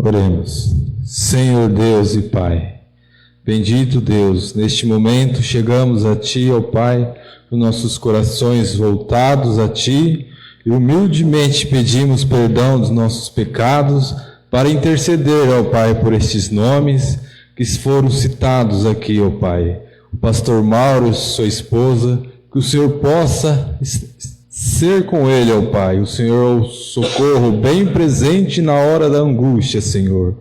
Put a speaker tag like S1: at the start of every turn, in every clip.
S1: Oremos. Senhor Deus e Pai, bendito Deus, neste momento chegamos a Ti, ó Pai, com nossos corações voltados a Ti e humildemente pedimos perdão dos nossos pecados para interceder, ó Pai, por estes nomes que foram citados aqui, ó Pai. O pastor Mauro, sua esposa, que o Senhor possa ser com ele, ó Pai, o Senhor o socorro bem presente na hora da angústia, Senhor.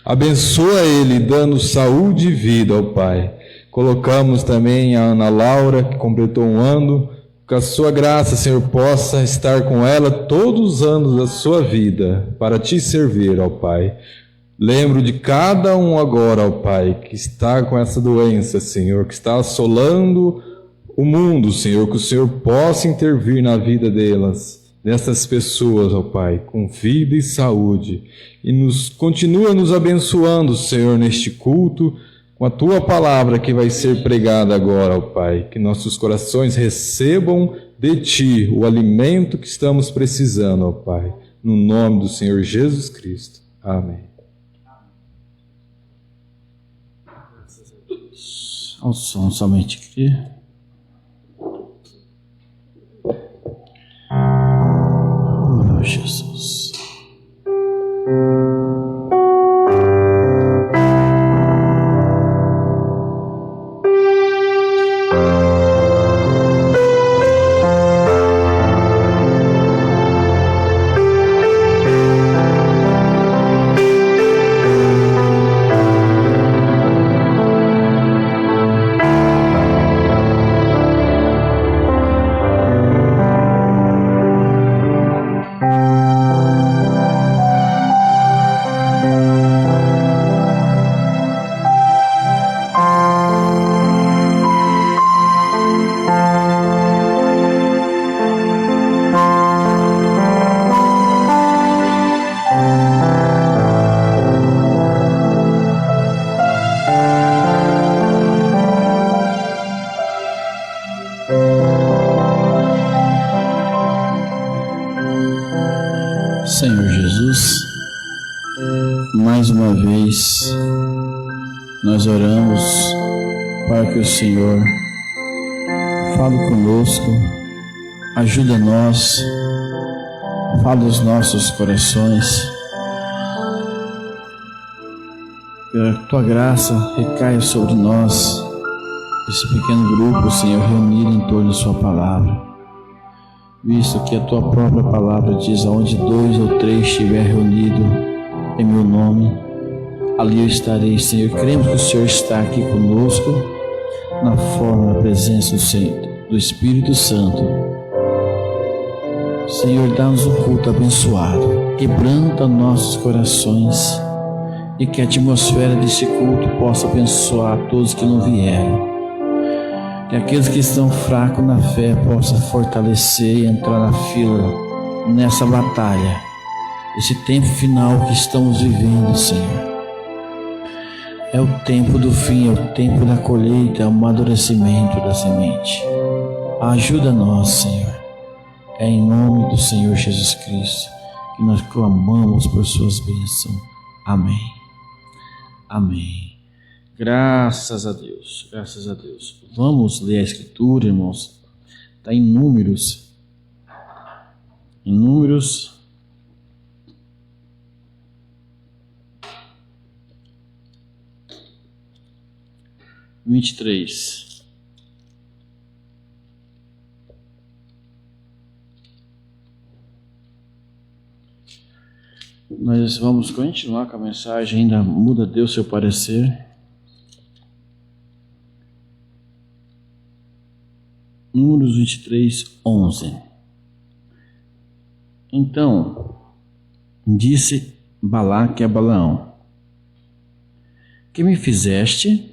S1: Abençoa ele, dando saúde e vida, ó Pai. Colocamos também a Ana Laura, que completou um ano, que a sua graça, Senhor, possa estar com ela todos os anos da sua vida, para te servir, ó Pai. Lembro de cada um agora, ó Pai, que está com essa doença, Senhor, que está assolando o mundo, Senhor, que o Senhor possa intervir na vida delas, dessas pessoas, ó Pai, com vida e saúde. E continua nos abençoando, Senhor, neste culto, com a Tua palavra que vai ser pregada agora, ó Pai. Que nossos corações recebam de Ti o alimento que estamos precisando, ó Pai. No nome do Senhor Jesus Cristo. Amém.
S2: Ao som somente aqui. Oh, Jesus. Senhor Jesus, mais uma vez nós oramos para que o Senhor fale conosco, ajude a nós, fale aos nossos corações, que a Tua graça recaia sobre nós, esse pequeno grupo, Senhor, reunido em torno de Sua palavra. Visto que a Tua própria palavra diz: aonde 2 ou 3 estiver reunido em meu nome, ali eu estarei, Senhor. Cremos que o Senhor está aqui conosco, na forma da presença do Espírito Santo. Senhor, dá-nos um culto abençoado, quebranta nossos corações, e que a atmosfera desse culto possa abençoar todos que não vieram. Que aqueles que estão fracos na fé possam fortalecer e entrar na fila nessa batalha, esse tempo final que estamos vivendo, Senhor. É o tempo do fim, é o tempo da colheita, é o amadurecimento da semente. Ajuda-nos, Senhor. É em nome do Senhor Jesus Cristo que nós clamamos por Suas bênçãos. Amém. Amém. Graças a Deus, graças a Deus. Vamos ler a Escritura, irmãos. Está em Números. Em Números 23. Nós vamos continuar com a mensagem. Ainda muda Deus seu parecer. Números 23, 11. Então, disse Balaque a Balaão: que me fizeste?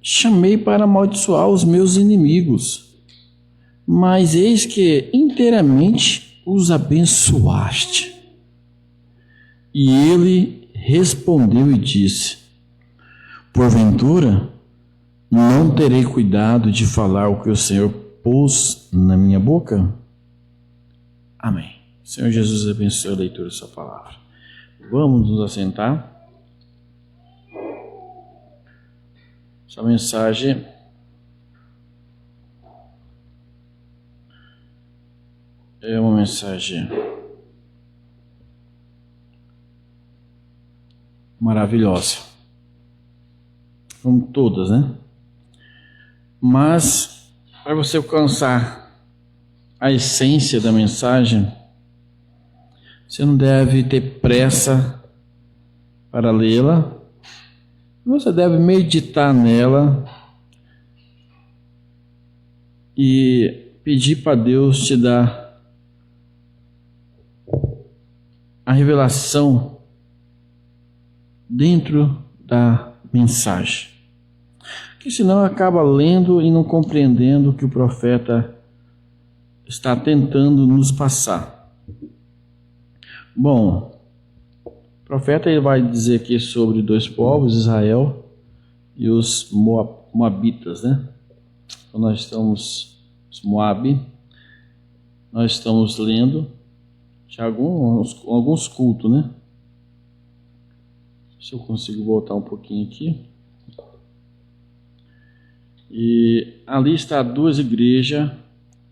S2: Chamei para amaldiçoar os meus inimigos, mas eis que inteiramente os abençoaste. E ele respondeu e disse: porventura não terei cuidado de falar o que o Senhor pôs na minha boca? Amém. Senhor Jesus, abençoe a leitura da sua palavra. Vamos nos assentar. Essa mensagem é uma mensagem maravilhosa, como todas, né? Mas para você alcançar a essência da mensagem, você não deve ter pressa para lê-la. Você deve meditar nela e pedir para Deus te dar a revelação dentro da mensagem. Porque senão acaba lendo e não compreendendo o que o profeta está tentando nos passar. Bom, o profeta ele vai dizer aqui sobre dois povos, Israel e os Moabitas, né? Então nós estamos, os Moab, nós estamos lendo já alguns cultos, né? Se eu consigo voltar um pouquinho aqui. E ali está duas igrejas,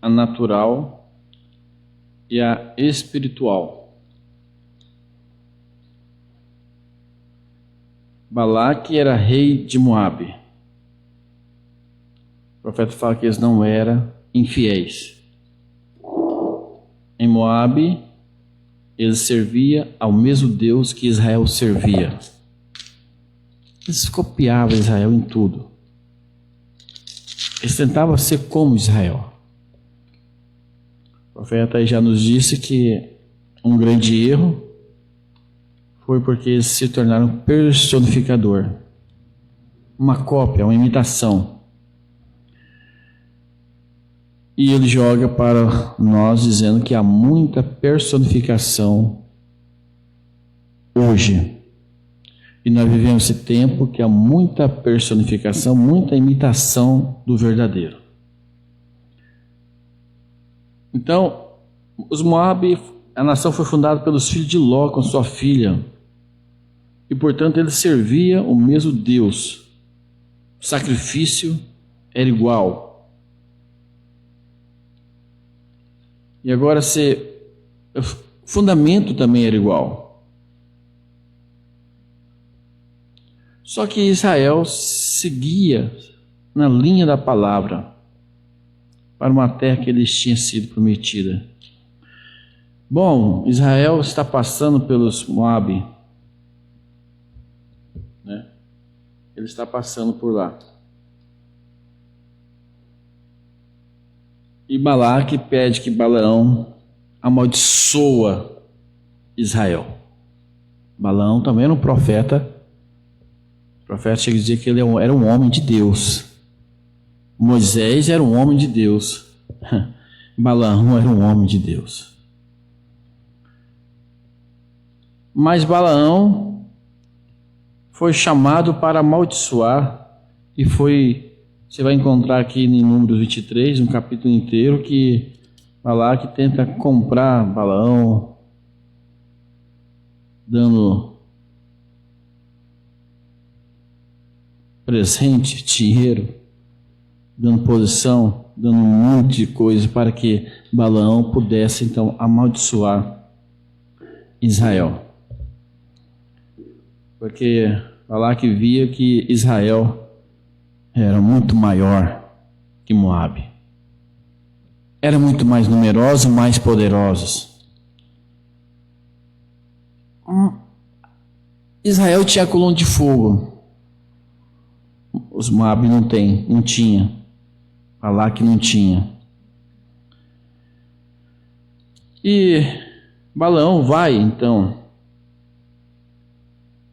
S2: a natural e a espiritual. Balaque era rei de Moabe. O profeta fala que eles não eram infiéis. Em Moabe, eles serviam ao mesmo Deus que Israel servia. Eles copiavam Israel em tudo. Eles tentavam ser como Israel. O profeta aí já nos disse que um grande erro foi porque eles se tornaram personificador. Uma cópia, uma imitação. E ele joga para nós dizendo que há muita personificação hoje. E nós vivemos esse tempo que há muita personificação, muita imitação do verdadeiro. Então, os Moab, a nação foi fundada pelos filhos de Ló com sua filha. E, portanto, eles serviam o mesmo Deus. O sacrifício era igual. E agora, o fundamento também era igual. Só que Israel seguia na linha da palavra para uma terra que lhes tinha sido prometida. Bom, Israel está passando pelos Moab, né? Ele está passando por lá. E Balaque pede que Balaão amaldiçoa Israel. Balaão também era um profeta. O profeta chega a dizer que ele era um homem de Deus. Moisés era um homem de Deus. Balaão era um homem de Deus. Mas Balaão foi chamado para amaldiçoar e você vai encontrar aqui em Números 23, um capítulo inteiro, que Balaque tenta comprar Balaão, dando presente, dinheiro, dando posição, dando um monte de coisa para que Balaão pudesse então amaldiçoar Israel. Porque Balaque via que Israel era muito maior que Moabe. Era muito mais numerosos, mais poderosos. Israel tinha coluna de fogo. Os Moab não tinha. Balaque não tinha. E Balaão vai então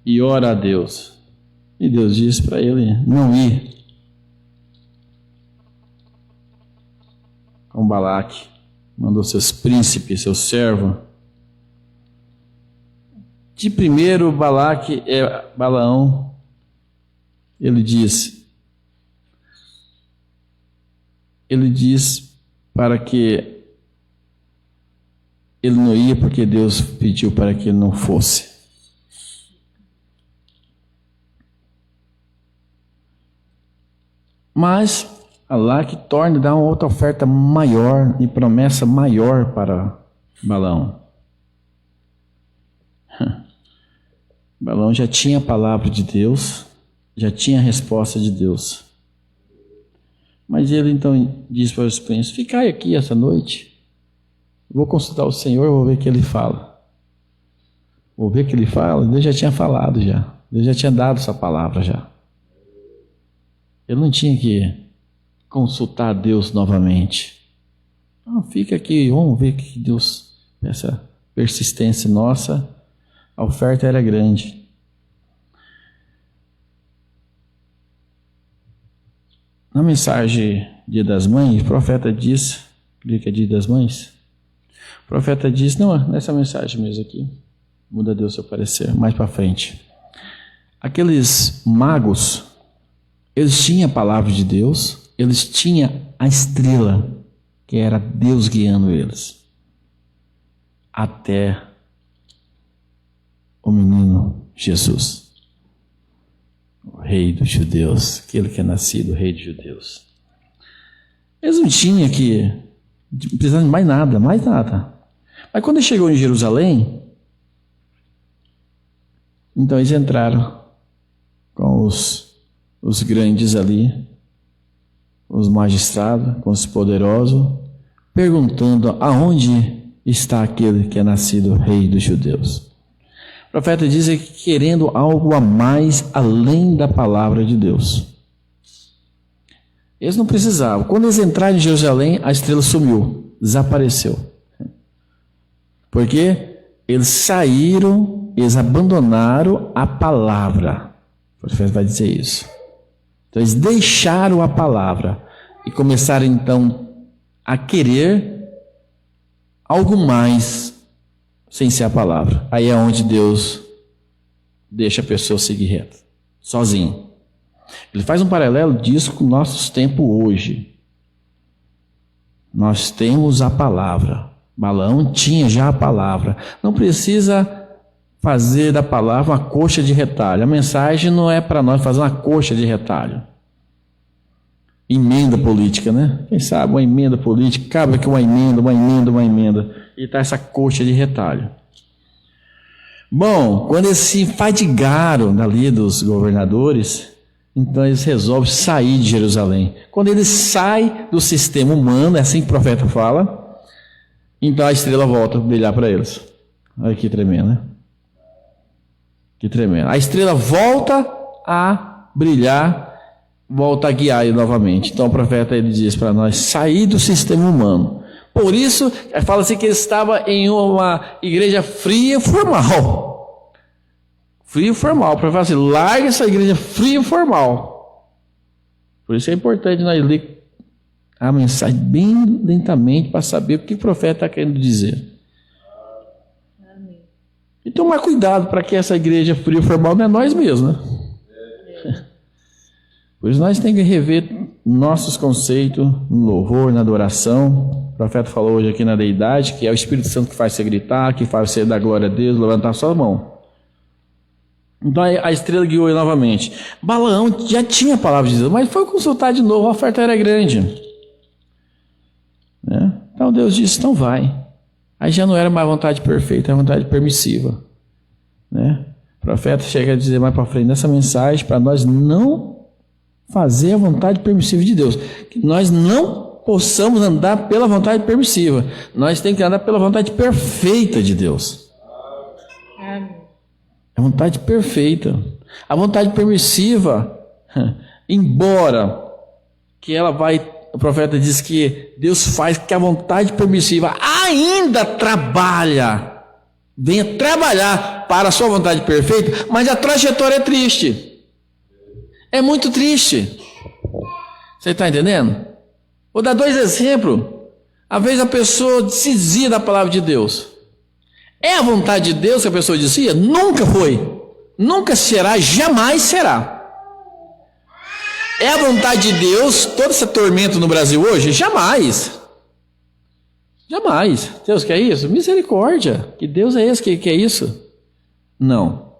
S2: e ora a Deus. E Deus diz para ele não ir com Balaque. Mandou seus príncipes, seu servo. De primeiro, Balaão, ele diz para que ele não ia porque Deus pediu para que ele não fosse. Mas Allah que torna, dá uma outra oferta maior e promessa maior para Balaão. Balaão já tinha a palavra de Deus, já tinha a resposta de Deus. Mas ele então diz para os príncipes: ficai aqui essa noite, vou consultar o Senhor, vou ver o que ele fala. Vou ver o que ele fala. Deus já tinha falado já. Deus já tinha dado essa palavra já. Ele não tinha que consultar Deus novamente. Não, fica aqui, vamos ver que Deus, essa persistência nossa, a oferta era grande. Na mensagem Dia das Mães, o profeta diz, creio que é Dia das Mães, o profeta diz, não, nessa mensagem mesmo aqui, muda Deus seu parecer, mais para frente. Aqueles magos, eles tinham a palavra de Deus, eles tinham a estrela, que era Deus guiando eles, até o menino Jesus, o rei dos judeus, aquele que é nascido, o rei dos judeus. Eles não tinham que precisar de mais nada. Mas quando ele chegou em Jerusalém, então eles entraram com os grandes ali, os magistrados, com os poderosos, perguntando aonde está aquele que é nascido rei dos judeus. O profeta diz que querendo algo a mais além da palavra de Deus. Eles não precisavam. Quando eles entraram em Jerusalém, a estrela sumiu, desapareceu. Porque eles saíram, eles abandonaram a palavra. O profeta vai dizer isso. Então eles deixaram a palavra e começaram então a querer algo mais sem ser a palavra. Aí é onde Deus deixa a pessoa seguir reto, sozinho. Ele faz um paralelo disso com nossos tempos hoje. Nós temos a palavra. Balaão tinha já a palavra. Não precisa fazer da palavra uma coxa de retalho. A mensagem não é para nós fazer uma coxa de retalho. Emenda política, né? Quem sabe uma emenda política, cabe aqui uma emenda. E está essa coxa de retalho. Bom, quando eles se enfadigaram dali dos governadores, então eles resolvem sair de Jerusalém. Quando eles saem do sistema humano, é assim que o profeta fala, então a estrela volta a brilhar para eles. Olha que tremendo, né? Que tremendo. A estrela volta a brilhar, volta a guiar ele novamente. Então o profeta ele diz para nós, sair do sistema humano. Por isso, fala-se que ele estava em uma igreja fria e formal. Fria e formal. O profeta fala assim, larga essa igreja fria e formal. Por isso é importante nós ler a mensagem bem lentamente para saber o que o profeta está querendo dizer. Amém. E tomar cuidado para que essa igreja fria e formal não é nós mesmos, né? Por isso nós temos que rever nossos conceitos no louvor, na adoração. O profeta falou hoje aqui na deidade, que é o Espírito Santo que faz você gritar, que faz você dar glória a Deus, levantar sua mão. Então a estrela guiou ele novamente. Balaão já tinha a palavra de Deus, mas foi consultar de novo, a oferta era grande. Né? Então Deus disse, então vai. Aí já não era mais vontade perfeita, era vontade permissiva. Né? O profeta chega a dizer mais para frente nessa mensagem, para nós não fazer a vontade permissiva de Deus. Que nós não possamos andar pela vontade permissiva. Nós temos que andar pela vontade perfeita de Deus. É a vontade perfeita. A vontade permissiva, embora que ela vai, o profeta diz que Deus faz que a vontade permissiva ainda trabalha, venha trabalhar para a sua vontade perfeita, mas a trajetória é triste. É muito triste. Você está entendendo? Vou dar 2 exemplos. Às vezes a pessoa se dizia da palavra de Deus. É a vontade de Deus que a pessoa dizia? Nunca foi. Nunca será, jamais será. É a vontade de Deus todo esse tormento no Brasil hoje? Jamais. Jamais. Deus quer isso? Misericórdia. Que Deus é esse que quer isso? Não.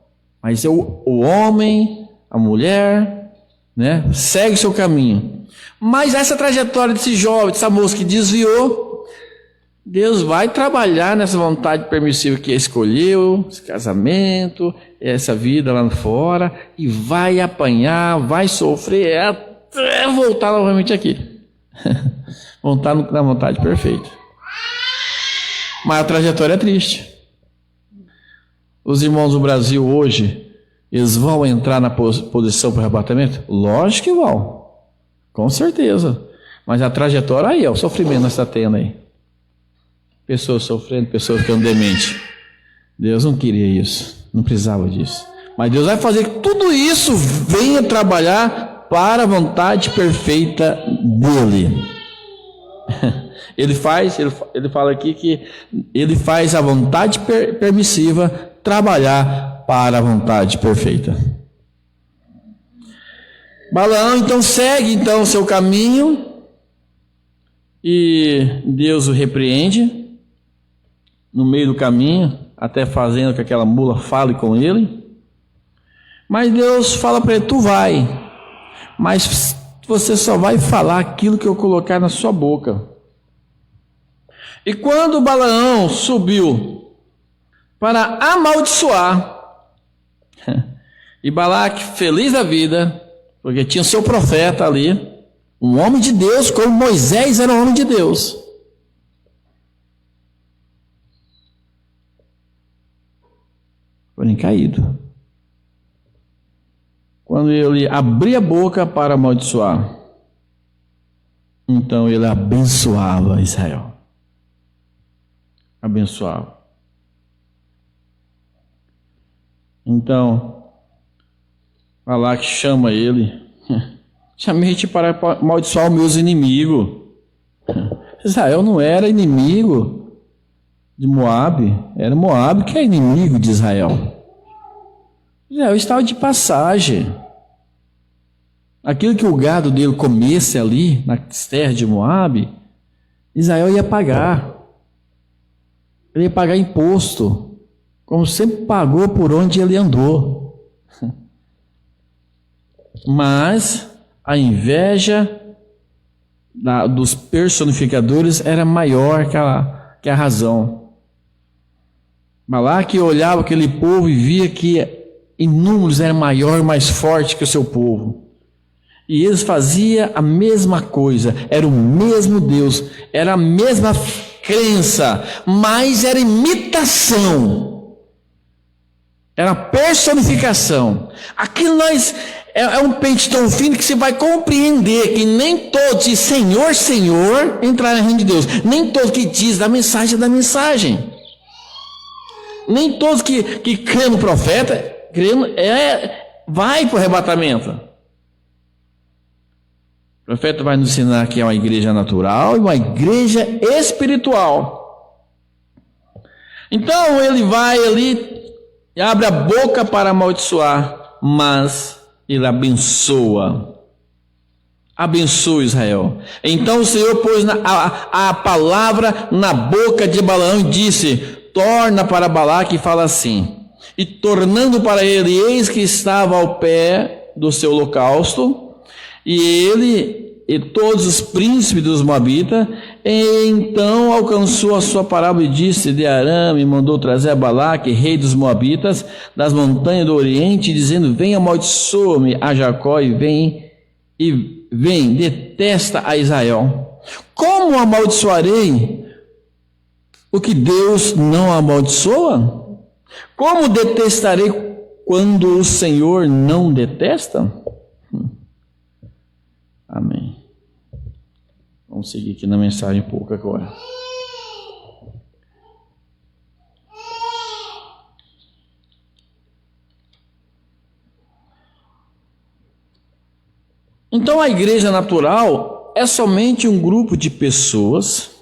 S2: Mas o homem, a mulher, né? Segue o seu caminho. Mas essa trajetória desse jovem, dessa moça que desviou, Deus vai trabalhar nessa vontade permissiva que escolheu, esse casamento, essa vida lá fora, e vai apanhar, vai sofrer até voltar novamente aqui. Voltar na vontade perfeita. Mas a trajetória é triste. Os irmãos do Brasil hoje, eles vão entrar na posição para o arrebatamento? Lógico que vão. Com certeza. Mas a trajetória aí, ó, o sofrimento nessa tenda aí. Pessoas sofrendo, pessoas ficando dementes. Deus não queria isso, não precisava disso. Mas Deus vai fazer que tudo isso venha trabalhar para a vontade perfeita dele. Ele fala aqui que ele faz a vontade permissiva trabalhar para a vontade perfeita. Balaão então segue o seu caminho e Deus o repreende no meio do caminho, até fazendo que aquela mula fale com ele. Mas Deus fala para ele: tu vai, mas você só vai falar aquilo que eu colocar na sua boca. E quando Balaão subiu para amaldiçoar, e Balaque, feliz da vida, porque tinha o seu profeta ali, um homem de Deus, como Moisés era um homem de Deus. Porém caído. Quando ele abria a boca para amaldiçoar, então ele abençoava Israel. Abençoava. Então, Balaque chama ele: chamei-te para amaldiçoar os meus inimigos. Israel não era inimigo de Moabe, era Moabe que é inimigo de Israel. Israel estava de passagem. Aquilo que o gado dele comesse ali, nas terras de Moabe, Israel ia pagar. Ele ia pagar imposto, como sempre pagou por onde ele andou. Mas a inveja dos personificadores era maior que a razão. Balaque olhava aquele povo e via que em números era maior, mais forte que o seu povo. E eles faziam a mesma coisa, era o mesmo Deus, era a mesma crença, mas era imitação, era personificação. Aqui é um pente tão fino que você vai compreender que nem todos de Senhor, Senhor entrarão no reino de Deus, nem todos que diz da mensagem, nem todos que crêem no profeta, vai para o arrebatamento. O profeta vai nos ensinar que é uma igreja natural e uma igreja espiritual. Então ele vai ali e abre a boca para amaldiçoar, mas ele abençoa. Abençoa Israel. Então o Senhor pôs a palavra na boca de Balaão e disse: torna para Balaque e fala assim. E tornando para ele, eis que estava ao pé do seu holocausto, e ele e todos os príncipes dos Moabitas. Então alcançou a sua parábola e disse: de Arame mandou trazer a Balaque, rei dos Moabitas, das montanhas do Oriente, dizendo: vem, amaldiçoa-me a Jacó e vem, detesta a Israel. Como amaldiçoarei o que Deus não amaldiçoa? Como detestarei quando o Senhor não detesta? Amém. Vamos seguir aqui na mensagem um pouco agora. Então a igreja natural é somente um grupo de pessoas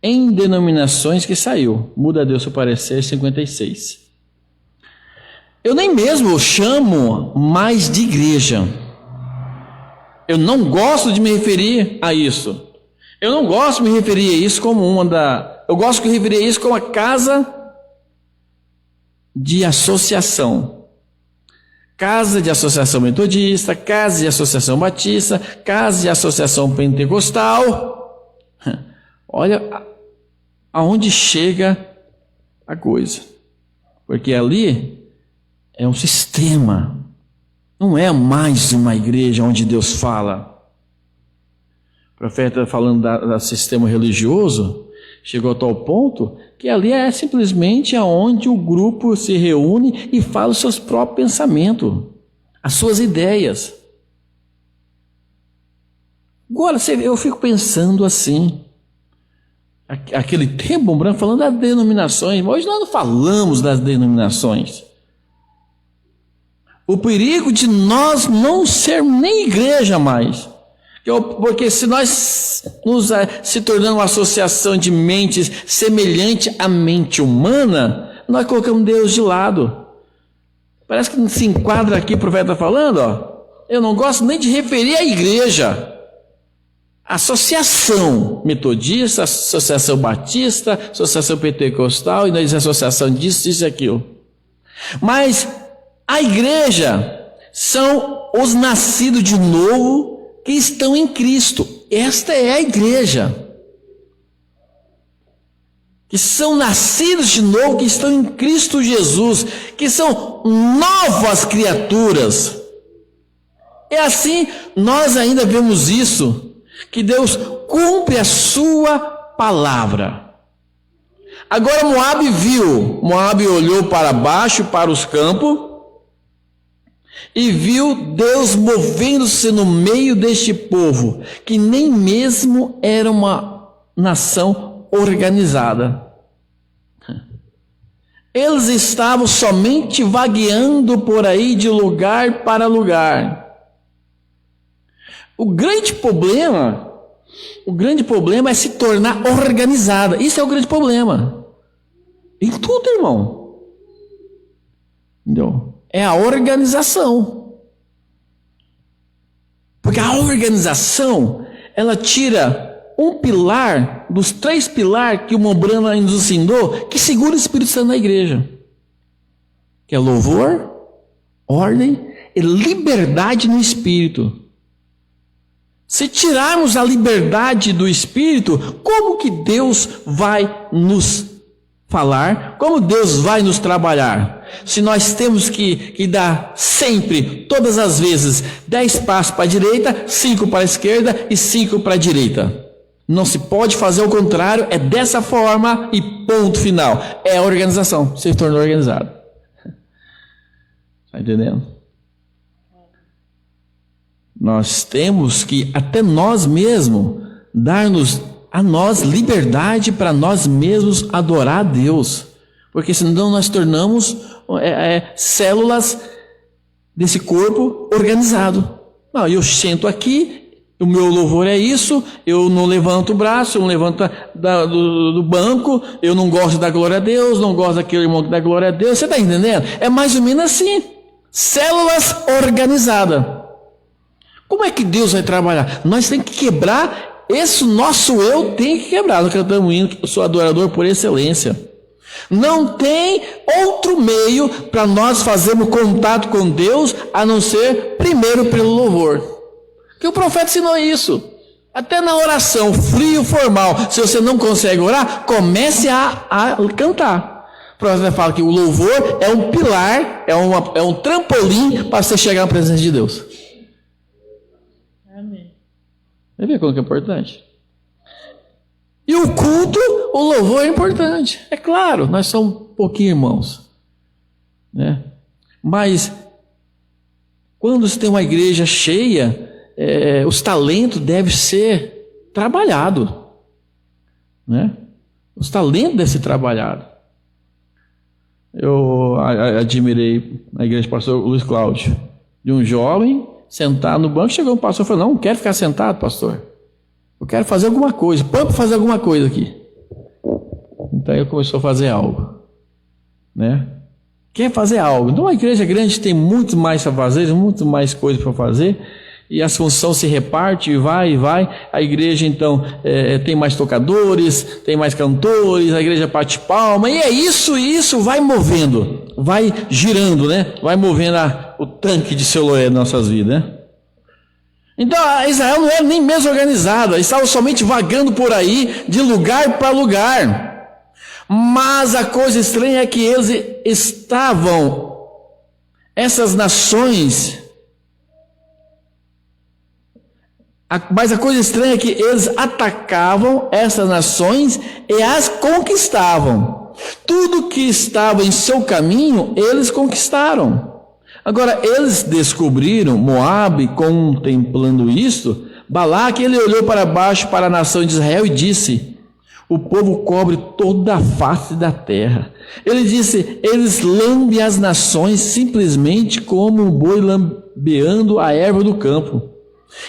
S2: em denominações que saiu. Muda Deus seu parecer 56. Eu nem mesmo chamo mais de igreja. Eu não gosto de me referir a isso. Eu não gosto de me referir a isso como eu gosto de me referir a isso como a casa de associação. casa de associação metodista, casa de associação batista, casa de associação pentecostal. Olha aonde chega a coisa. Porque ali é um sistema, não é mais uma igreja onde Deus fala. O profeta falando do sistema religioso, chegou a tal ponto que ali é simplesmente aonde o grupo se reúne e fala os seus próprios pensamentos, as suas ideias. Agora, eu fico pensando assim, aquele tempo, Branco, falando das denominações, mas hoje nós não falamos das denominações. O perigo de nós não sermos nem igreja mais. Porque se nós se tornamos uma associação de mentes semelhante à mente humana, nós colocamos Deus de lado. Parece que se enquadra aqui, o profeta está falando, ó, eu não gosto nem de referir à igreja. Associação metodista, associação batista, associação pentecostal, e nós dizemos associação disso, isso e aquilo. Mas a igreja são os nascidos de novo que estão em Cristo. Esta é a igreja. Que são nascidos de novo, que estão em Cristo Jesus, que são novas criaturas. É assim, nós ainda vemos isso, que Deus cumpre a sua palavra. Agora Moabe olhou para baixo, para os campos, e viu Deus movendo-se no meio deste povo, que nem mesmo era uma nação organizada. Eles estavam somente vagueando por aí de lugar para lugar. O grande problema é se tornar organizada. Isso é o grande problema. Em tudo, irmão. Entendeu? É a organização. Porque a organização, ela tira um pilar dos 3 pilares que o Mombrana nos ensinou, que segura o Espírito Santo na igreja. Que é louvor, ordem e liberdade no Espírito. Se tirarmos a liberdade do Espírito, como que Deus vai nos falar? Como Deus vai nos trabalhar? Se nós temos que dar sempre, todas as vezes, 10 passos para a direita, 5 para a esquerda e 5 para a direita. Não se pode fazer o contrário, é dessa forma e ponto final. É a organização, se tornou organizado. Está entendendo? Nós temos que, até nós mesmos, dar-nos a nós liberdade para nós mesmos adorar a Deus. Porque senão nós tornamos células desse corpo organizado. Não, eu sento aqui, o meu louvor é isso, eu não levanto o braço, eu não levanto do banco, eu não gosto da glória a Deus, não gosto daquele irmão que dá glória a Deus. Você está entendendo? É mais ou menos assim. Células organizadas. Como é que Deus vai trabalhar? Nós temos que quebrar, esse nosso eu tem que quebrar. Nós cantamos hino que eu sou adorador por excelência. Não tem outro meio para nós fazermos contato com Deus, a não ser primeiro pelo louvor. Que o profeta ensinou isso. Até na oração, frio, formal, se você não consegue orar, comece a cantar. O profeta fala que o louvor é um pilar, é um trampolim para você chegar na presença de Deus.
S3: Amém.
S2: Vai ver como que é importante? E o culto, o louvor é importante. É claro, nós somos pouquinhos irmãos, né? Mas quando você tem uma igreja cheia, os talentos devem ser trabalhados, né? Os talentos devem ser trabalhados. Eu admirei a igreja do pastor Luiz Cláudio, de um jovem sentado no banco. Chegou um pastor e falou: não quero ficar sentado, pastor, eu quero fazer alguma coisa, põe para fazer alguma coisa aqui. Então ele começou a fazer algo, né? Quer fazer algo. Então a igreja grande tem muito mais para fazer, muito mais coisas para fazer, e as funções se repartem, e vai. A igreja então tem mais tocadores, tem mais cantores, a igreja bate palma, e é isso vai movendo, vai girando, né? Vai movendo o tanque de Siloé nas nossas vidas, né? Então Israel não era nem mesmo organizada, estava somente vagando por aí, de lugar para lugar. Mas a coisa estranha é que eles estavam, essas nações, mas a coisa estranha é que eles atacavam essas nações e as conquistavam. Tudo que estava em seu caminho, eles conquistaram. Agora, eles descobriram, Moabe, contemplando isto, Balaque, ele olhou para baixo para a nação de Israel e disse: o povo cobre toda a face da terra. Ele disse: eles lambem as nações simplesmente como um boi lambeando a erva do campo.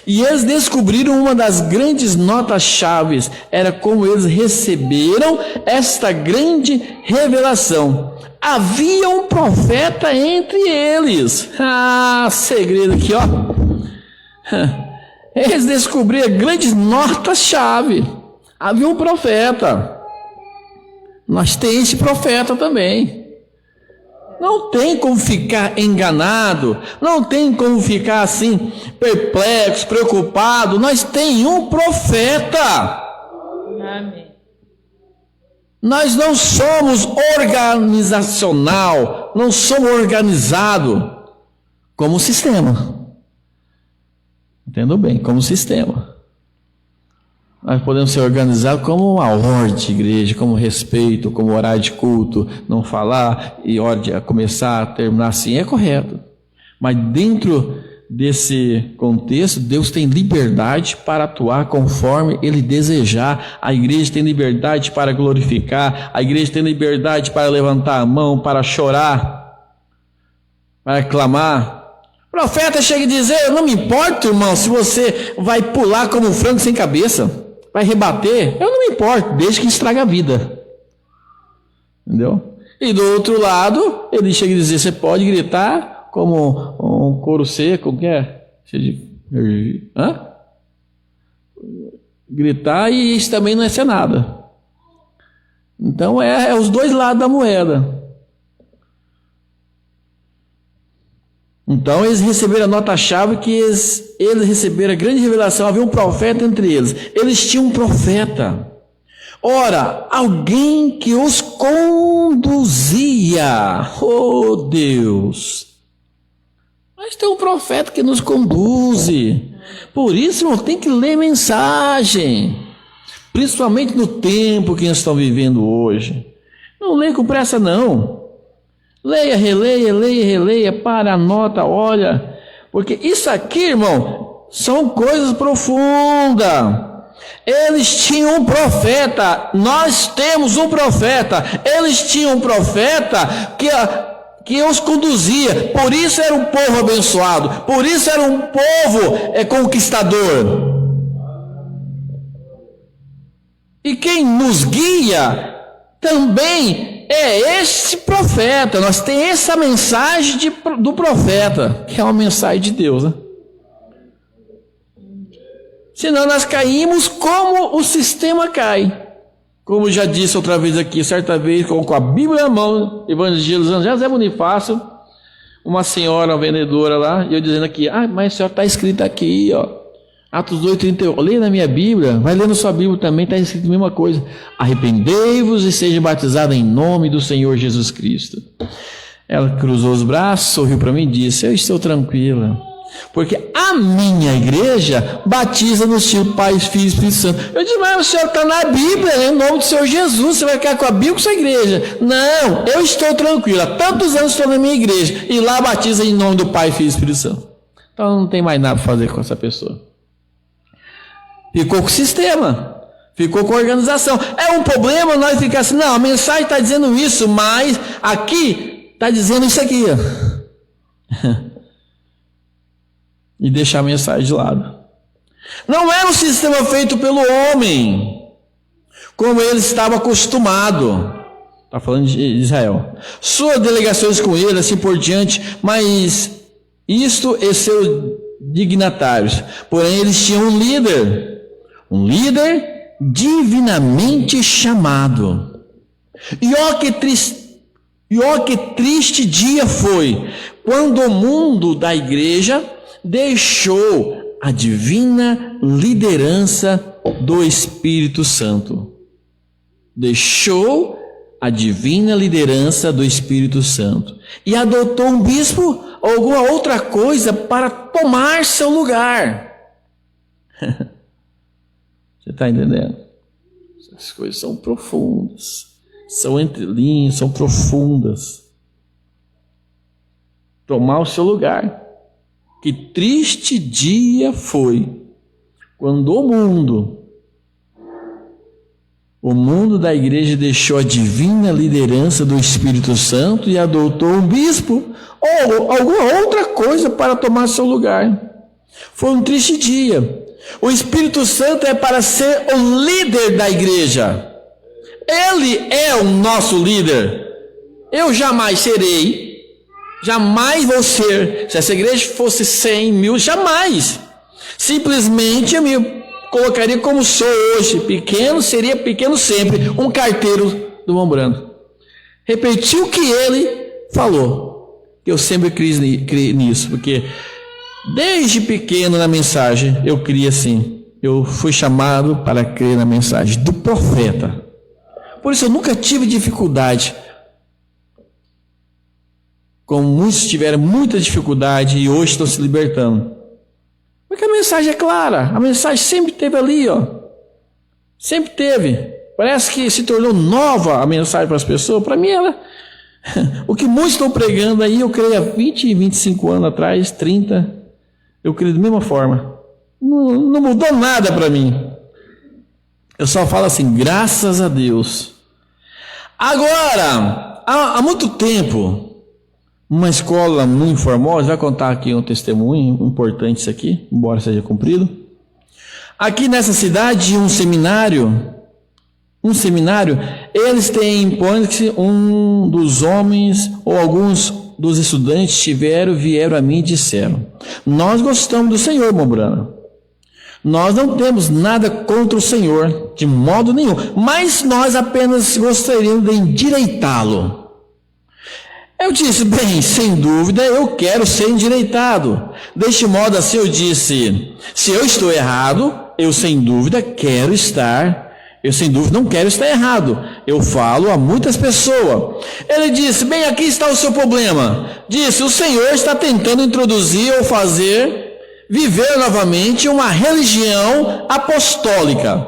S2: E eles descobriram uma das grandes notas chaves, era como eles receberam esta grande revelação. Havia um profeta entre eles. Segredo aqui, ó. Eles descobriram grandes notas-chave. Havia um profeta. Nós temos esse profeta também. Não tem como ficar enganado, não tem como ficar assim, perplexo, preocupado. Nós temos um profeta.
S3: Amém.
S2: Nós não somos organizacional, não somos organizados como sistema. Entendam bem, como sistema. Nós podemos ser organizados como uma ordem, igreja, como respeito, como horário de culto, não falar e ordem a começar, terminar assim, é correto. Mas dentro desse contexto, Deus tem liberdade para atuar conforme Ele desejar. A igreja tem liberdade para glorificar, a igreja tem liberdade para levantar a mão, para chorar, para clamar. O profeta chega e diz: eu não me importo, irmão, se você vai pular como um frango sem cabeça, vai rebater, eu não me importo, desde que estraga a vida. Entendeu? E do outro lado, ele chega e diz: você pode gritar como um couro seco, que é? Gritar, e isso também não é ser nada. Então é os dois lados da moeda. Então eles receberam a nota-chave, que eles receberam a grande revelação. Havia um profeta entre eles. Eles tinham um profeta. Ora, alguém que os conduzia. Oh Deus! Mas tem um profeta que nos conduz. Por isso, irmão, tem que ler mensagem. Principalmente no tempo que nós estamos vivendo hoje. Não leia com pressa, não. Leia, releia, para, anota, olha. Porque isso aqui, irmão, são coisas profundas. Eles tinham um profeta. Nós temos um profeta. Eles tinham um profeta que os conduzia. Por isso era um povo abençoado, por isso era um povo conquistador. E quem nos guia também é esse profeta. Nós temos essa mensagem do profeta, que é uma mensagem de Deus, né? Senão nós caímos como o sistema cai. Como já disse outra vez aqui, certa vez, com a Bíblia na mão, evangelizando José Bonifácio, uma senhora, uma vendedora lá, e eu dizendo aqui: mas a senhora está escrito aqui, ó, Atos 2:38, leia na minha Bíblia, vai ler na sua Bíblia também, está escrito a mesma coisa: arrependei-vos e sejam batizados em nome do Senhor Jesus Cristo. Ela cruzou os braços, sorriu para mim e disse: eu estou tranquila, porque a minha igreja batiza no estilo Pai, Filho e Espírito Santo. Eu disse: mas o senhor está na Bíblia, em nome do Senhor Jesus, você vai ficar com a Bíblia ou com a sua igreja? Não, eu estou tranquila, tantos anos estou na minha igreja, e lá batiza em nome do Pai, Filho e Espírito Santo. Então não tem mais nada para fazer com essa pessoa. Ficou com o sistema, ficou com a organização. É um problema nós ficar assim: não, a mensagem está dizendo isso, mas aqui está dizendo isso aqui, ó. E deixar a mensagem de lado. Não era um sistema feito pelo homem, como ele estava acostumado. Está falando de Israel. Suas delegações com ele, assim por diante, mas isto e seu dignatários, porém eles tinham um líder divinamente chamado. E ó que triste dia foi quando o mundo da igreja deixou a divina liderança do Espírito Santo. Deixou a divina liderança do Espírito Santo e adotou um bispo ou alguma outra coisa para tomar seu lugar. Você está entendendo? Essas coisas são profundas, são entre linhas, são profundas. Tomar o seu lugar. Que triste dia foi quando o mundo da igreja deixou a divina liderança do Espírito Santo e adotou um bispo ou alguma outra coisa para tomar seu lugar. Foi um triste dia. O Espírito Santo é para ser o líder da igreja. Ele é o nosso líder. Eu jamais serei, jamais vou ser. Se essa igreja fosse 100 mil, jamais. Simplesmente eu me colocaria como sou hoje, pequeno, seria pequeno sempre, um carteiro do Mombrando. Repetiu o que ele falou, que eu sempre criei nisso, porque desde pequeno na mensagem eu criei assim, eu fui chamado para crer na mensagem do profeta. Por isso eu nunca tive dificuldade, como muitos tiveram muita dificuldade e hoje estão se libertando. Porque a mensagem é clara, a mensagem sempre esteve ali, ó. Sempre teve. Parece que se tornou nova a mensagem para as pessoas. Para mim, o que muitos estão pregando aí, eu creio há 20, 25 anos atrás, 30, eu creio da mesma forma. Não mudou nada para mim. Eu só falo assim, graças a Deus. Agora, há muito tempo, uma escola muito formosa, vai contar aqui um testemunho importante isso aqui, embora seja cumprido. Aqui nessa cidade, um seminário, eles têm, põe-se, um dos homens ou alguns dos estudantes vieram a mim e disseram: nós gostamos do Senhor, Mombrana. Nós não temos nada contra o Senhor, de modo nenhum, mas nós apenas gostaríamos de endireitá-lo. Eu disse, bem, sem dúvida, eu quero ser endireitado. Deste modo assim eu disse, se eu estou errado, eu sem dúvida não quero estar errado. Eu falo a muitas pessoas. Ele disse, bem, aqui está o seu problema. Disse, o Senhor está tentando introduzir ou viver novamente uma religião apostólica.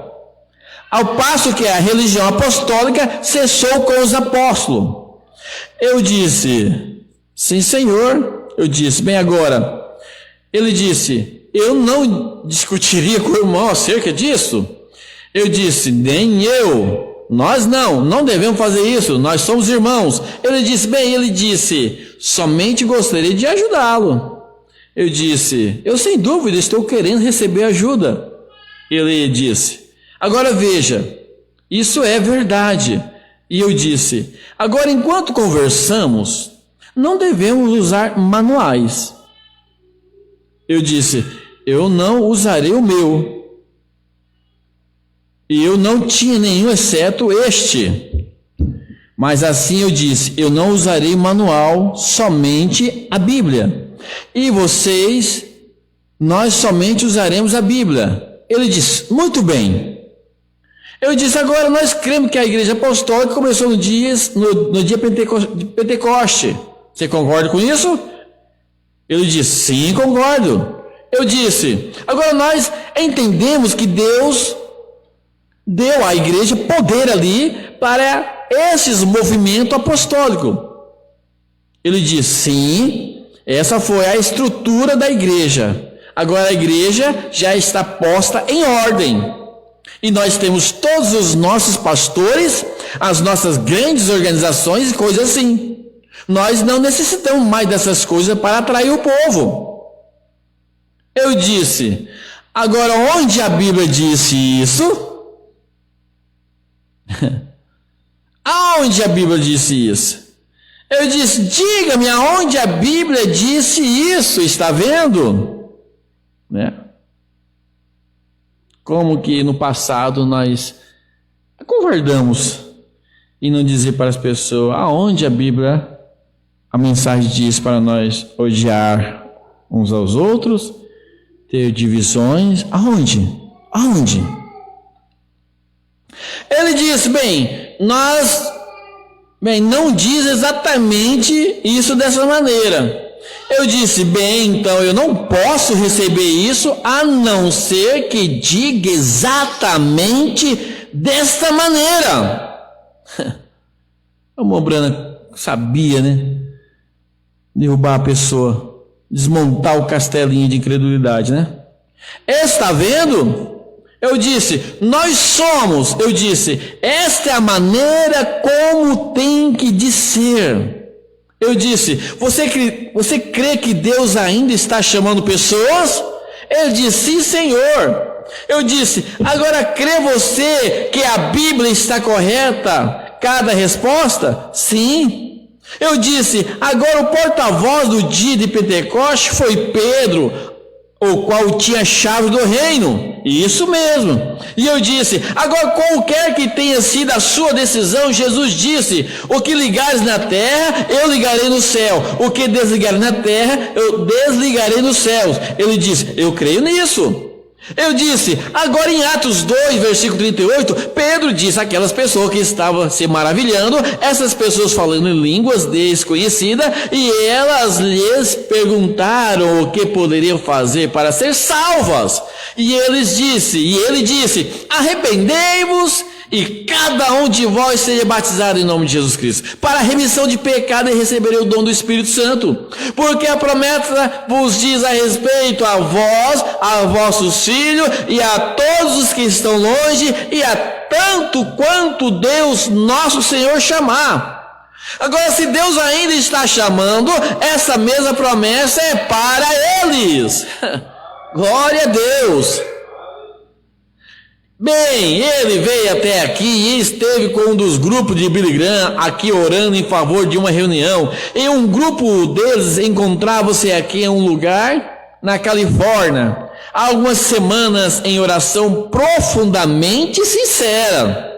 S2: Ao passo que a religião apostólica cessou com os apóstolos. Eu disse, sim, Senhor. Eu disse, bem, agora. Ele disse, eu não discutiria com o irmão acerca disso. Eu disse, nem eu. Nós não devemos fazer isso. Nós somos irmãos. Ele disse, somente gostaria de ajudá-lo. Eu disse, eu sem dúvida estou querendo receber ajuda. Ele disse, agora veja, isso é verdade. E eu disse, agora enquanto conversamos, não devemos usar manuais. Eu disse, eu não usarei o meu. E eu não tinha nenhum exceto este. Mas assim eu disse, eu não usarei manual, somente a Bíblia. E nós somente usaremos a Bíblia. Ele disse, muito bem. Eu disse, agora nós cremos que a igreja apostólica começou no dia de Pentecoste. Você concorda com isso? Ele disse, sim, concordo. Eu disse, agora nós entendemos que Deus deu à igreja poder ali para esses movimentos apostólicos. Ele disse, sim, essa foi a estrutura da igreja. Agora a igreja já está posta em ordem. E nós temos todos os nossos pastores, as nossas grandes organizações e coisas assim. Nós não necessitamos mais dessas coisas para atrair o povo. Eu disse, agora onde a Bíblia disse isso? Aonde a Bíblia disse isso? Eu disse, diga-me aonde a Bíblia disse isso, está vendo? né? Como que no passado nós acovardamos e não dizer para as pessoas aonde a Bíblia, a mensagem diz para nós odiar uns aos outros, ter divisões, aonde? Ele diz, não diz exatamente isso dessa maneira. Eu disse, então eu não posso receber isso a não ser que diga exatamente desta maneira. A Mombrana sabia, né? Derrubar a pessoa, desmontar o castelinho de incredulidade, né? Está vendo? Eu disse, esta é a maneira como tem que de ser. Eu disse, você crê que Deus ainda está chamando pessoas? Ele disse, sim, Senhor. Eu disse, agora crê você que a Bíblia está correta? Cada resposta? Sim. Eu disse, agora o porta-voz do dia de Pentecoste foi Pedro, o qual tinha a chave do reino. Isso mesmo. E eu disse, agora qualquer que tenha sido a sua decisão, Jesus disse, o que ligares na terra, eu ligarei no céu. O que desligares na terra, eu desligarei nos céus. Ele disse, eu creio nisso. Eu disse, agora em Atos 2, versículo 38, Pedro disse àquelas pessoas que estavam se maravilhando, essas pessoas falando em línguas desconhecidas, e elas lhes perguntaram o que poderiam fazer para ser salvas. E ele disse, arrependei-vos e cada um de vós seja batizado em nome de Jesus Cristo, para a remissão de pecado, e receberei o dom do Espírito Santo, porque a promessa vos diz a respeito a vós, a vossos filhos e a todos os que estão longe, e a tanto quanto Deus nosso Senhor chamar. Agora, se Deus ainda está chamando, essa mesma promessa é para eles. Glória a Deus. Ele veio até aqui e esteve com um dos grupos de Billy Graham aqui orando em favor de uma reunião. E um grupo deles encontrava-se aqui em um lugar na Califórnia, há algumas semanas em oração profundamente sincera,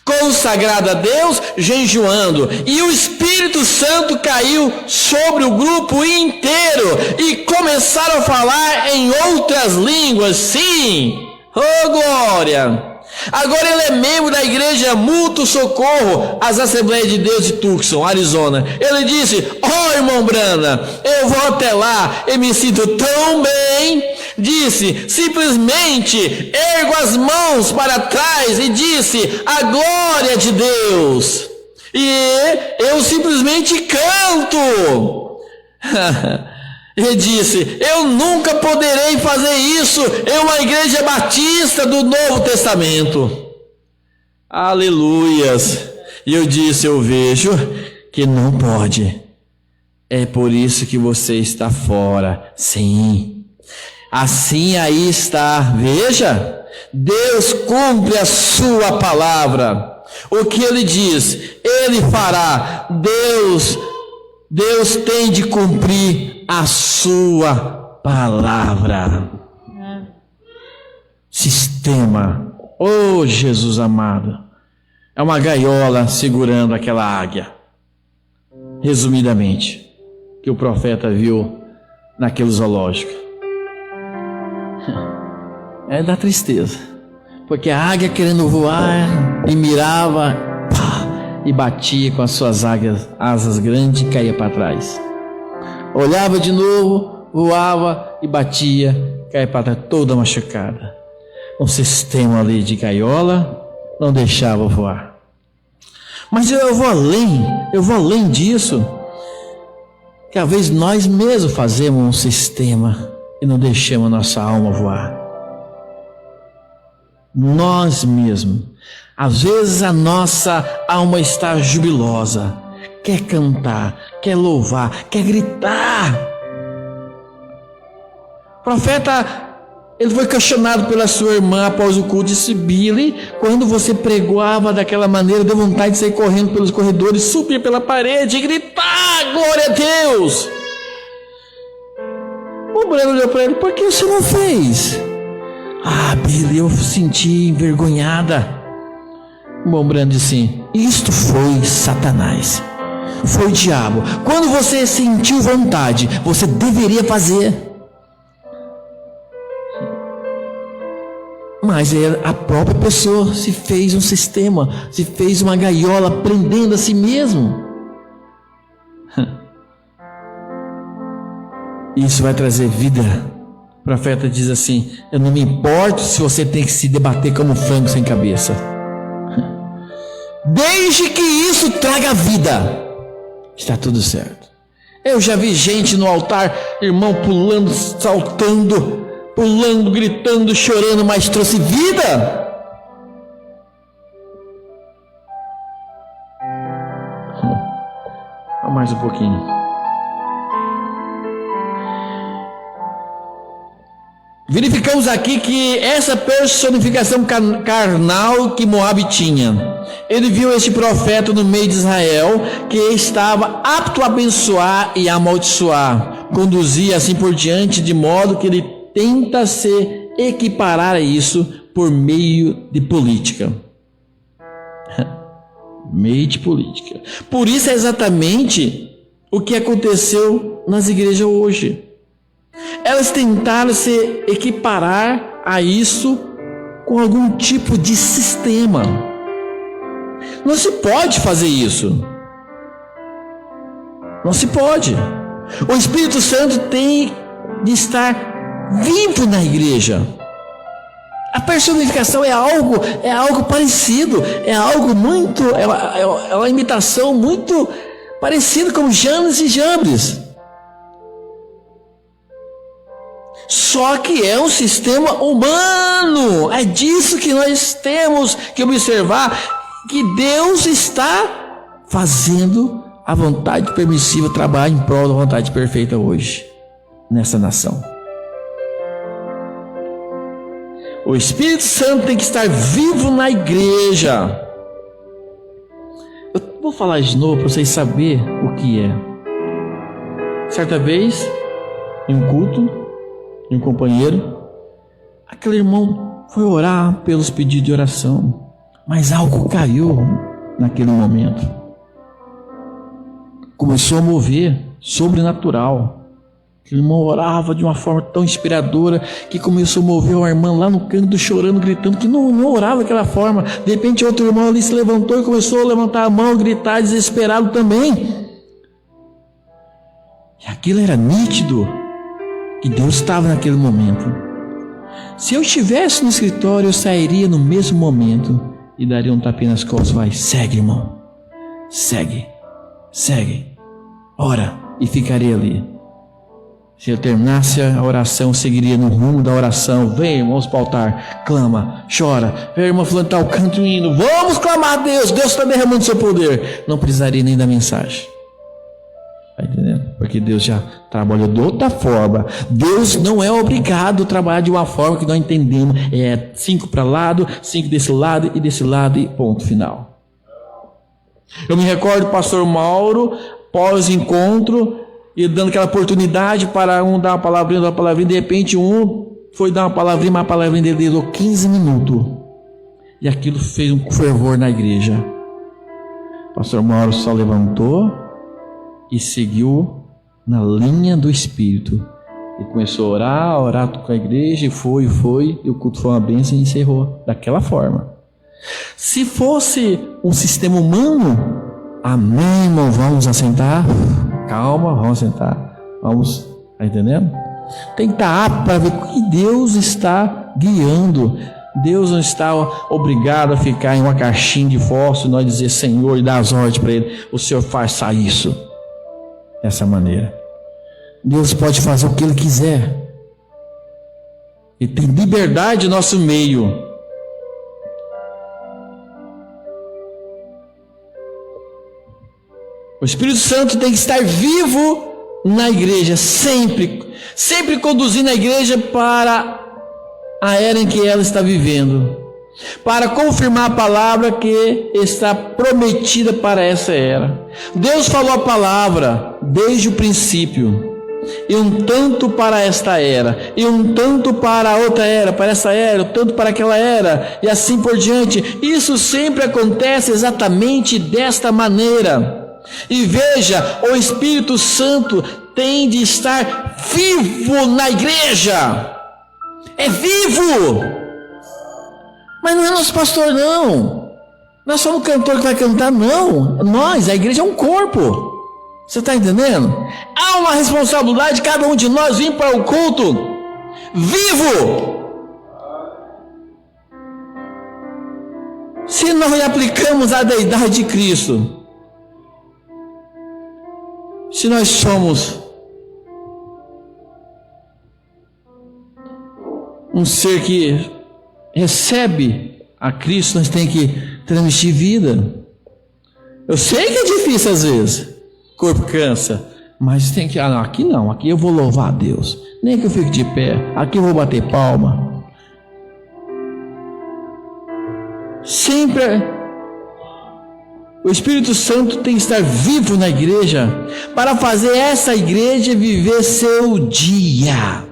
S2: consagrada a Deus, jejuando, e o Espírito Santo caiu sobre o grupo inteiro e começaram a falar em outras línguas. Sim, oh glória! Agora ele é membro da igreja Mútuo Socorro, as Assembleias de Deus de Tucson, Arizona. Ele disse, irmão Brana, eu vou até lá e me sinto tão bem. Disse, simplesmente ergo as mãos para trás e disse, a glória de Deus. E eu simplesmente canto. Ele disse, eu nunca poderei fazer isso em uma igreja batista do Novo Testamento. Aleluias. E eu disse, eu vejo que não pode. É por isso que você está fora. Sim. Assim aí está. Veja, Deus cumpre a sua palavra. O que ele diz, ele fará. Deus tem de cumprir a sua palavra. Sistema. Oh, Jesus amado. É uma gaiola segurando aquela águia. Resumidamente, que o profeta viu naquele zoológico. É da tristeza. Porque a águia querendo voar e mirava, e batia com as suas asas grandes e caía para trás. Olhava de novo, voava e batia, caía para trás, toda machucada. Um sistema ali de gaiola não deixava voar. Mas eu vou além disso. Que às vezes nós mesmos fazemos um sistema e não deixamos a nossa alma voar. Nós mesmos. Às vezes a nossa alma está jubilosa, quer cantar, quer louvar, quer gritar. O profeta, ele foi questionado pela sua irmã após o culto, disse, Billy, quando você pregava daquela maneira, deu vontade de sair correndo pelos corredores, subir pela parede e gritar, glória a Deus. O O Brando olhou para ele: por que você não fez? Ah, Billy, eu senti envergonhada. Bom, Brando disse: isto foi Satanás, foi o diabo. Quando você sentiu vontade, você deveria fazer. Mas a própria pessoa se fez um sistema, se fez uma gaiola prendendo a si mesmo. Isso vai trazer vida. O profeta diz assim: eu não me importo se você tem que se debater como um frango sem cabeça, desde que isso traga vida, está tudo certo. Eu já vi gente no altar, irmão, pulando, saltando, pulando, gritando, chorando, mas trouxe vida. Mais um pouquinho. Verificamos aqui que essa personificação carnal que Moabe tinha, ele viu este profeta no meio de Israel, que estava apto a abençoar e amaldiçoar, conduzir assim por diante, de modo que ele tenta se equiparar a isso por meio de política. Meio de política. Por isso é exatamente o que aconteceu nas igrejas hoje. Elas tentaram se equiparar a isso com algum tipo de sistema. Não se pode fazer isso. Não se pode. O Espírito Santo tem de estar vivo na igreja. A personificação é algo parecido, é algo muito, é uma imitação muito parecida com Janes e Jambres. Só que é um sistema humano. É disso que nós temos que observar, que Deus está fazendo a vontade permissiva trabalhar em prol da vontade perfeita hoje, nessa nação. O Espírito Santo tem que estar vivo na igreja. Eu vou falar de novo para vocês saberem o que é. Certa vez, em um culto, de um companheiro, aquele irmão foi orar pelos pedidos de oração, mas algo caiu naquele momento. Começou a mover, sobrenatural. Aquele irmão orava de uma forma tão inspiradora que começou a mover a irmã lá no canto, chorando, gritando, que não orava daquela forma. De repente outro irmão ali se levantou e começou a levantar a mão, gritar, desesperado também. E aquilo era nítido que Deus estava naquele momento. Se eu estivesse no escritório, eu sairia no mesmo momento e daria um tapinha nas costas. Vai, segue, irmão, segue, ora, e ficaria ali. Se eu terminasse a oração, eu seguiria no rumo da oração. Vem, irmãos, para o altar, clama, chora. Vem, irmão, fulano, está o canto indo, vamos clamar a Deus, Deus está derramando seu poder. Não precisaria nem da mensagem. Está entendendo? Porque Deus já trabalhou de outra forma. Deus não é obrigado a trabalhar de uma forma que nós entendemos. É 5 para lado, 5 desse lado e desse lado e ponto final. Eu me recordo do pastor Mauro, pós-encontro, e dando aquela oportunidade para um dar uma palavrinha, de repente um foi dar uma palavrinha, mas a palavrinha dele durou 15 minutos. E aquilo fez um fervor na igreja. O pastor Mauro só levantou e seguiu na linha do Espírito. E começou a orar com a igreja, e foi, e o culto foi uma bênção e encerrou daquela forma. Se fosse um sistema humano, amém, irmão, vamos assentar. Calma, vamos sentar. Vamos, tá entendendo? Tem que estar apto para ver o que Deus está guiando. Deus não está obrigado a ficar em uma caixinha de fósforo e nós dizer Senhor e dar as ordens para Ele. O Senhor faça isso dessa maneira. Deus pode fazer o que Ele quiser. Ele tem liberdade no nosso meio. O Espírito Santo tem que estar vivo na igreja, sempre conduzindo a igreja para a era em que ela está vivendo, para confirmar a palavra que está prometida para essa era. Deus falou a palavra desde o princípio. e um tanto para esta era, e um tanto para a outra era, para essa era, um tanto para aquela era, e assim por diante. Isso sempre acontece exatamente desta maneira. E veja, o Espírito Santo tem de estar vivo na igreja. É vivo. Mas não é nosso pastor, não. Não é só um cantor que vai cantar, não. Nós, a igreja é um corpo. Você está entendendo? Há uma responsabilidade de cada um de nós vir para o culto vivo. Se nós aplicamos a deidade de Cristo, se nós somos um ser que recebe a Cristo, nós temos que transmitir vida. Eu sei que é difícil às vezes, o corpo cansa, mas tem que, aqui não, aqui eu vou louvar a Deus, nem que eu fique de pé, aqui eu vou bater palma. Sempre o Espírito Santo tem que estar vivo na igreja, para fazer essa igreja viver seu dia.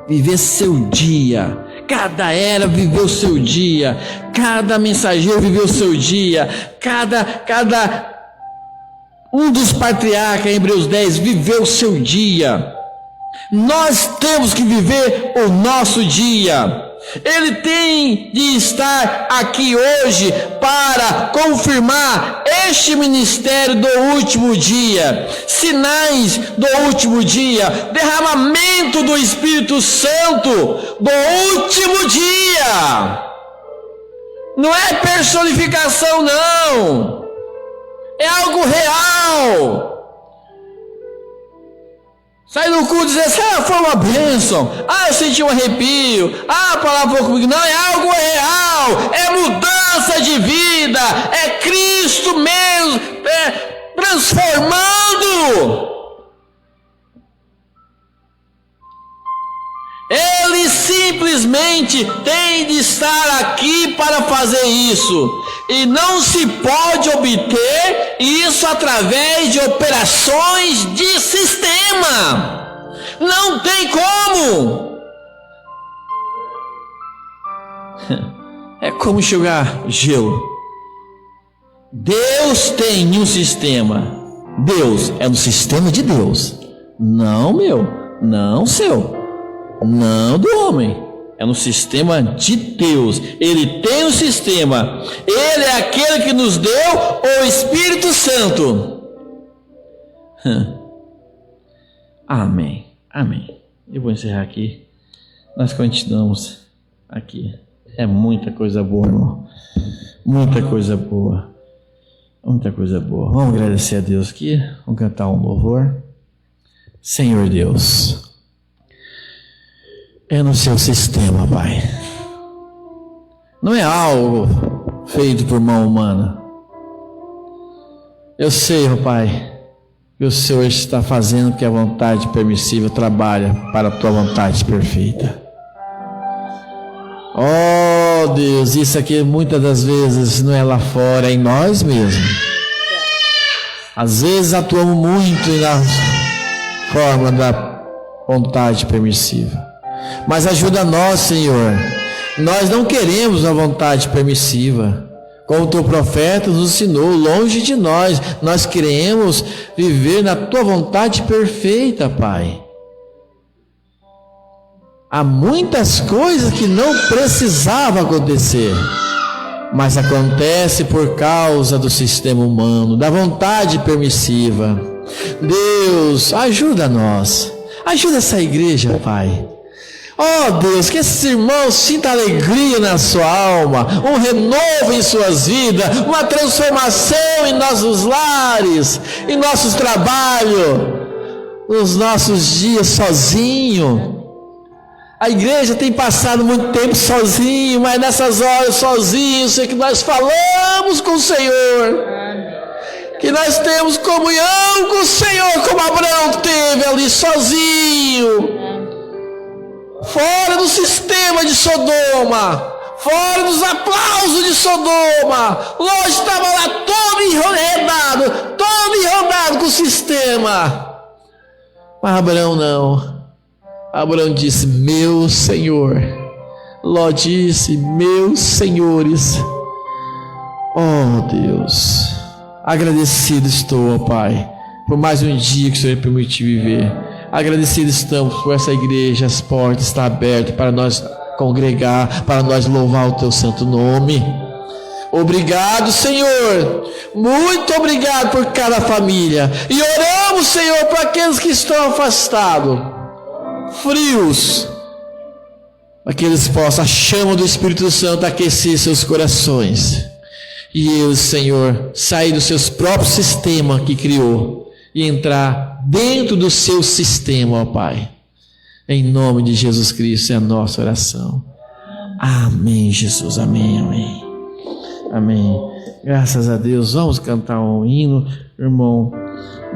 S2: Viver seu dia. Cada era viveu seu dia. Cada mensageiro viveu seu dia. Cada um dos patriarcas em Hebreus 10 viveu seu dia. Nós temos que viver o nosso dia. Ele tem de estar aqui hoje para confirmar este ministério do último dia, sinais do último dia, derramamento do Espírito Santo do último dia. Não é personificação, não. É algo real. Sai do culto e diz assim, foi uma bênção, eu senti um arrepio, a palavra foi comigo. Não, é algo real, é mudança de vida, é Cristo mesmo, transformando. Ele simplesmente tem de estar aqui para fazer isso. E não se pode obter isso através de operações de sistema. Não tem como. É como enxugar gelo. Deus tem um sistema. Deus é no sistema de Deus. Não meu, não seu, não do homem. É no sistema de Deus. Ele tem um sistema. Ele é aquele que nos deu o Espírito Santo. Amém. Amém. Eu vou encerrar aqui. Nós continuamos aqui. É muita coisa boa, irmão. Muita coisa boa. Muita coisa boa. Vamos agradecer a Deus aqui. Vamos cantar um louvor. Senhor Deus, é no seu sistema, Pai. Não é algo feito por mão humana. Eu sei, meu Pai, que o Senhor está fazendo que a vontade permissiva trabalha para a tua vontade perfeita. Oh Deus, isso aqui muitas das vezes não é lá fora, é em nós mesmos. Às vezes atuamos muito na forma da vontade permissiva. Mas ajuda nós, Senhor. Nós não queremos a vontade permissiva, como o teu profeta nos ensinou, longe de nós. Nós queremos viver na tua vontade perfeita, Pai. Há muitas coisas que não precisavam acontecer, mas acontece por causa do sistema humano, da vontade permissiva. Deus, ajuda nós. Ajuda essa igreja, Pai. Oh Deus, que esses irmãos sintam alegria na sua alma, um renovo em suas vidas, uma transformação em nossos lares, em nossos trabalhos, nos nossos dias sozinho. A igreja tem passado muito tempo sozinho, mas nessas horas sozinhos é que nós falamos com o Senhor, que nós temos comunhão com o Senhor, como Abraão teve ali sozinho, fora do sistema de Sodoma, fora dos aplausos de Sodoma. Ló estava lá todo enrodado com o sistema. Mas Abraão não. Abraão disse: meu Senhor. Ló disse: meus senhores. Oh Deus, agradecido estou, ó Pai, por mais um dia que o Senhor permitiu viver. Agradecido estamos por essa igreja, as portas estão abertas para nós congregar, para nós louvar o Teu santo nome. Obrigado, Senhor, muito obrigado por cada família. E oramos, Senhor, para aqueles que estão afastados, frios, para que eles possam, a chama do Espírito Santo aquecer seus corações. E eles, Senhor, sair dos seus próprios sistemas que criou e entrar dentro do seu sistema, ó Pai. Em nome de Jesus Cristo é a nossa oração. Amém, Jesus. Amém, amém. Amém. Graças a Deus. Vamos cantar um hino. O irmão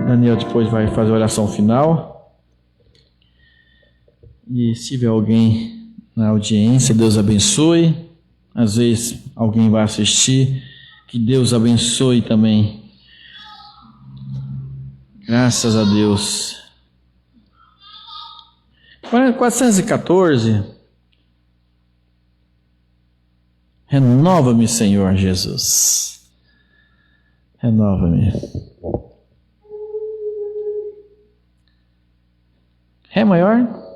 S2: Daniel depois vai fazer a oração final. E se tiver alguém na audiência, Deus abençoe. Às vezes alguém vai assistir. Que Deus abençoe também. Graças a Deus. 414. Renova-me, Senhor Jesus. Renova-me. Ré maior.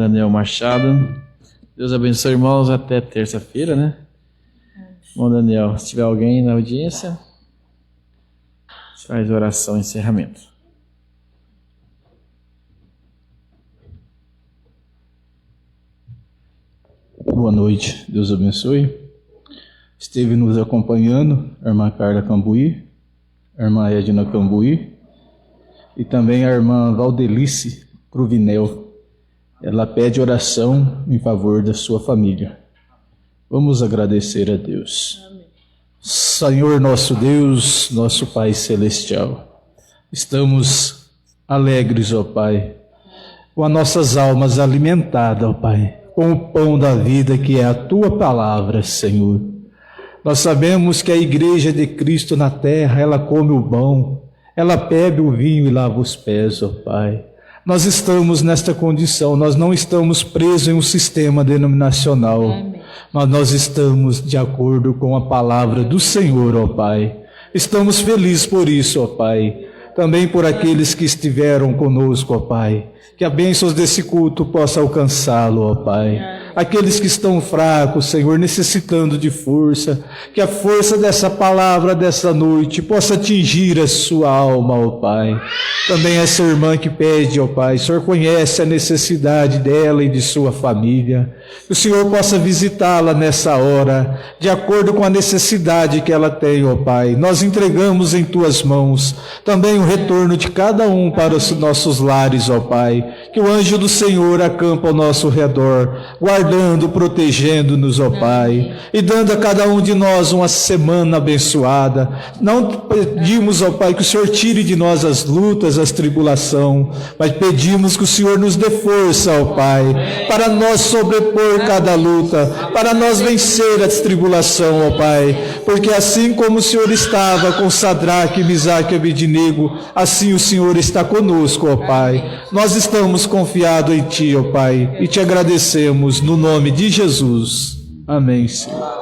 S2: Daniel Machado. Deus abençoe, irmãos, até terça-feira, né? Bom, Daniel, se tiver alguém na audiência, faz oração e encerramento.
S1: Boa noite, Deus abençoe. Esteve nos acompanhando a irmã Carla Cambuí,
S2: a irmã Edna Cambuí, e também a irmã Valdelice Cruvinel. Ela pede oração em favor da sua família. Vamos agradecer a Deus. Amém. Senhor nosso Deus, nosso Pai Celestial, estamos alegres, ó Pai, com as nossas almas alimentadas, ó Pai, com o pão da vida que é a Tua palavra, Senhor. Nós sabemos que a igreja de Cristo na terra, ela come o pão, ela bebe o vinho e lava os pés, ó Pai. Nós estamos nesta condição, nós não estamos presos em um sistema denominacional, mas nós estamos de acordo com a palavra do Senhor, ó Pai. Estamos felizes por isso, ó Pai. Também por aqueles que estiveram conosco, ó Pai. Que a bênção desse culto possa alcançá-lo, ó Pai. Aqueles que estão fracos, Senhor, necessitando de força, que a força dessa palavra dessa noite possa atingir a sua alma, ó Pai. Também essa irmã que pede, ó Pai, o Senhor conhece a necessidade dela e de sua família. Que o Senhor possa visitá-la nessa hora, de acordo com a necessidade que ela tem, ó Pai. Nós entregamos em Tuas mãos também o retorno de cada um para os nossos lares, ó Pai. Que o anjo do Senhor acampa ao nosso redor, guardando, protegendo-nos, ó Pai, e dando a cada um de nós uma semana abençoada. Não pedimos, ó Pai, que o Senhor tire de nós as lutas, as tribulações, mas pedimos que o Senhor nos dê força, ó Pai, para nós sobrepor cada luta, para nós vencer as tribulações, ó Pai, porque assim como o Senhor estava com Sadraque, Misaque e Abednego, assim o Senhor está conosco, ó Pai. Nós estamos confiados em Ti, ó Pai, e Te agradecemos no nome de Jesus. Amém, Senhor.